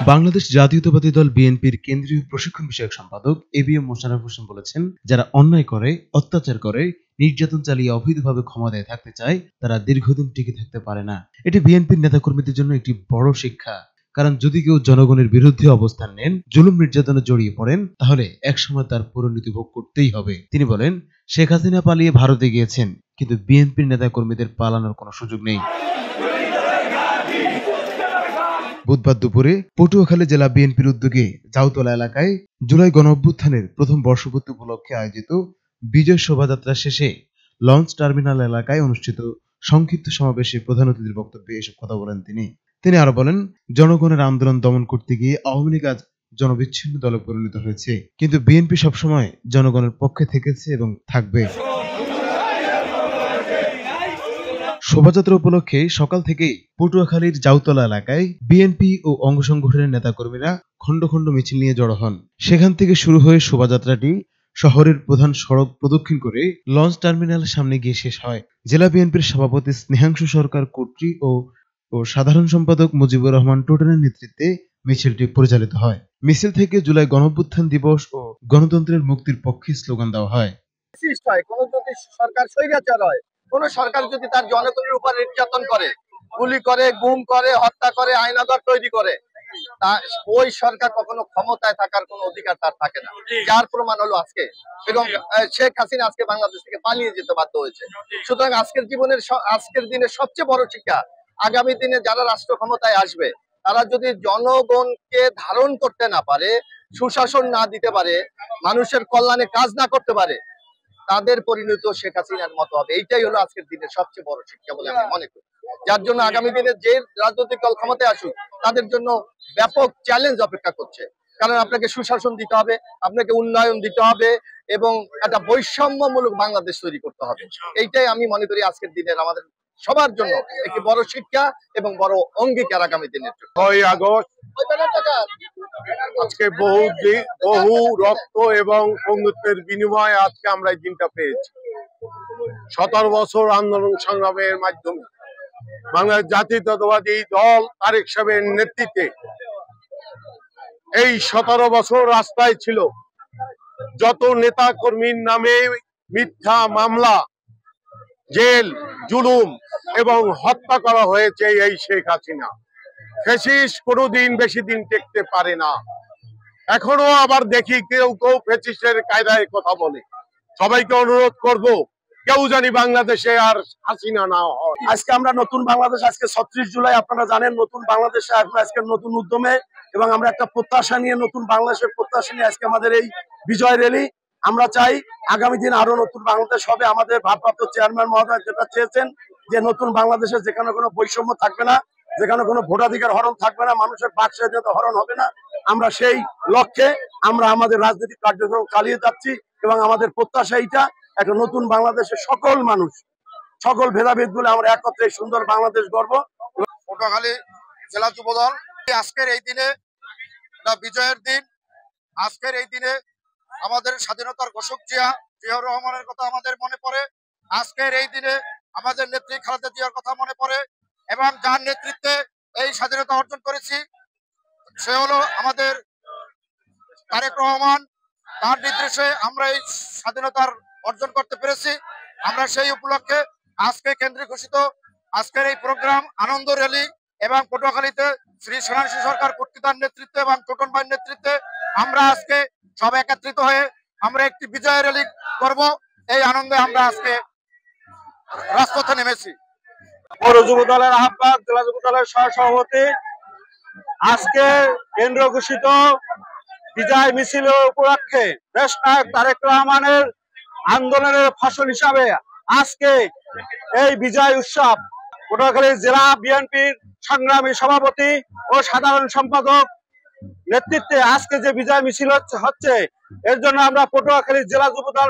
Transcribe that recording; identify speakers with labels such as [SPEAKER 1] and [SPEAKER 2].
[SPEAKER 1] বাংলাদেশ জাতীয়তাবাদী দল বিএনপির কেন্দ্রীয় প্রশিক্ষণ বিষয়ক সম্পাদক এবিএম মোশাররফ হোসেন বলেছেন, যারা অন্যায় করে, অত্যাচার করে, নির্যাতন চালিয়ে অবৈধভাবে ক্ষমতায় থাকতে চায় তারা দীর্ঘদিন টিকে থাকতে পারে না। এটি বিএনপির নেতাকর্মীদের জন্য একটি বড় শিক্ষা। কারণ যদি কেউ জনগণের বিরুদ্ধে অবস্থান নেন, জুলুম নির্যাতনে জড়িয়ে পড়েন, তাহলে একসময় তার পরিণতি ভোগ করতেই হবে। তিনি বলেন, শেখ হাসিনা পালিয়ে ভারতে গিয়েছেন, কিন্তু বিএনপির নেতাকর্মীদের পালানোর কোনো সুযোগ নেই। বুধবার দুপুরে পটুয়াখালী জেলা বিএনপির উদ্যোগে জাউতলা এলাকায় জুলাই গণঅভ্যুত্থানের প্রথম বর্ষপূর্তি উপলক্ষে আয়োজিত বিজয় শোভাযাত্রা শেষে লঞ্চ টার্মিনাল এলাকায় অনুষ্ঠিত সংক্ষিপ্ত সমাবেশে প্রধান অতিথির বক্তব্যে এসব কথা বলেন তিনি আরো বলেন, জনগণের আন্দোলন দমন করতে গিয়ে আওয়ামী লীগ আজ জনবিচ্ছিন্ন দলে পরিণত হয়েছে, কিন্তু বিএনপি সবসময় জনগণের পক্ষে থেকেছে এবং থাকবে। শোভাযাত্রা উপলক্ষে সকাল থেকেই পটুয়াখালীর জাউতলা এলাকায় বিএনপি ও অঙ্গ সংগঠনের নেতাকর্মীরা খন্ড খন্ড মিছিল নিয়ে জড়ো হন। সেখান থেকে শুরু হয়ে শোভাযাত্রাটি শহরের প্রধান সড়ক প্রদক্ষিণ করে লঞ্চ টার্মিনালের সামনে গিয়ে শেষ হয়। জেলা বিএনপির সভাপতি স্নেহাংশু সরকার কর্তৃ ও সাধারণ সম্পাদক মুজিবুর রহমান টোটানের নেতৃত্বে মিছিলটি পরিচালিত হয়। মিছিল থেকে জুলাই গণঅভ্যুত্থান দিবস ও গণতন্ত্রের মুক্তির পক্ষে স্লোগান দেওয়া হয়।
[SPEAKER 2] সরকার স্বৈরাচার হয়, কোন সরকার যদি তার জনগণের উপর নির্যাতন করে, গুলি করে, গুম করে, হত্যা করে, আইনাগর তৈরি করে, তা ওই সরকার কখনো ক্ষমতায় থাকার কোনো অধিকার তার থাকে না। যার প্রমাণ হলো আজকে, এবং শেখ হাসিনা আজকে বাংলাদেশ থেকে পালিয়ে যেতে বাধ্য হয়েছে। সুতরাং আজকের দিনের সবচেয়ে বড় শিক্ষা, আগামী দিনে যারা রাষ্ট্র ক্ষমতায় আসবে তারা যদি জনগণকে ধারণ করতে না পারে, সুশাসন না দিতে পারে, মানুষের কল্যাণে কাজ না করতে পারে, তাদের পরিণত শেখ হাসিনার মতো হবে। এইটাই হলো আজকের দিনের সবচেয়ে বড় শিক্ষা বলে আমি মনে করি। যার জন্য আগামী দিনে যে রাজনৈতিক দল ক্ষমতায় আসুক তাদের জন্য ব্যাপক চ্যালেঞ্জ অপেক্ষা করছে। কারণ আপনাকে সুশাসন দিতে হবে, আপনাকে উন্নয়ন দিতে হবে, এবং একটা বৈষম্যমূলক বাংলাদেশ তৈরি করতে হবে। এইটাই আমি মনে করি আজকের দিনের আমাদের সবার জন্য একটি বড় শিক্ষা এবং বড় অঙ্গীকার আগামী দিনের জন্য।
[SPEAKER 3] 6 আগস্ট আজকে বহু রক্ত এবং বন্ধুত্বের বিনিময়ে আজকে আমরা এই দিনটা পেয়েছি। 17 বছর আন্দোলন সংগ্রামের মাধ্যমে বাংলাদেশ জাতীয়তাবাদী দল তারেক সাহেবের নেতৃত্বে এই 17 বছর রাস্তায় ছিল। যত নেতা কর্মীর নামে মিথ্যা মামলা, জেল, জুলুম এবং হত্যা করা হয়েছে এই শেখ হাসিনা। ফ্যাসিস্ট কোনোদিন বেশি দিন টিকতে পারে না। এখনো আবার দেখি কেউ ফ্যাসিস্টের কায়দায় কথা বলে। সবাইকে অনুরোধ করব, কেউ জানি বাংলাদেশে আর হাসিনা না হয়।
[SPEAKER 4] আজকে আমরা নতুন বাংলাদেশ, আজকে 36 জুলাই আপনারা জানেন, নতুন বাংলাদেশে আজকে নতুন উদ্যমে এবং আমরা একটা প্রত্যাশা নিয়ে, নতুন বাংলাদেশের প্রত্যাশা নিয়ে আজকে আমাদের এই বিজয় র্যালি। আমরা চাই আগামী দিন আরো নতুন বাংলাদেশ হবে। আমাদের ভারপ্রাপ্ত চেয়ারম্যান মহোদয় যেটা চেয়েছেন যে নতুন বাংলাদেশে যেখানে কোনো বৈষম্য থাকবে না, যেখানে কোনো ভোটাধিকার হরণ থাকবে না, মানুষের বাক স্বাধীনতা হরণ হবে না, আমরা সেই লক্ষ্যে আমরা আমাদের রাজনৈতিক কার্যক্রম চালিয়ে যাচ্ছি। এবং আমাদের প্রত্যাশা এইটা, একটা নতুন বাংলাদেশের সকল মানুষ, সকল ভেদাভেদ গুলো আমরা একত্রে সুন্দর বাংলাদেশ গড়ব।
[SPEAKER 2] পটুয়াখালী জেলা যুবদল আজকের এই দিনে বিজয়ের দিন, আজকের এই দিনে আমাদের স্বাধীনতার ঘোষক জিয়াউর রহমানের কথা আমাদের মনে পড়ে। আজকের এই দিনে আমাদের নেত্রী খালেদা জিয়ার কথা মনে পড়ে, এবং যার নেতৃত্বে এই স্বাধীনতা অর্জন করেছি সে হলো আমাদের তারেক রহমান। তার নির্দেশে আমরা এই স্বাধীনতার অর্জন করতে পেরেছি। আমরা সেই উপলক্ষে আজকে কেন্দ্রে ঘোষিত আজকের এই প্রোগ্রাম, আনন্দ র্যালি, এবং পটুয়াখালীতে শ্রী স্নেহাংশু সরকার কর্তৃতার নেতৃত্বে এবং টোটন ভাইয়ের নেতৃত্বে আমরা আজকে সব একত্রিত হয়ে আমরা একটি বিজয় র্যালি করব। এই আনন্দে আমরা আজকে রাজপথে নেমেছি।
[SPEAKER 4] পৌর যুব দলের আহ্বায়ক, জেলা যুব দলের সহসভাপতি, আজকে কেন্দ্র ঘোষিত বিজয় মিছিলের উপলক্ষে দেশ নায়ক তারেক রহমানের আন্দোলনের ফসল হিসাবে আজকে এই বিজয় উৎসব পটুয়াখালী জেলা বিএনপির সংগ্রামী সভাপতি ও সাধারণ সম্পাদক নেতৃত্বে আজকে যে বিজয় মিছিল হচ্ছে, এর জন্য আমরা পটুয়াখালী জেলা যুব দল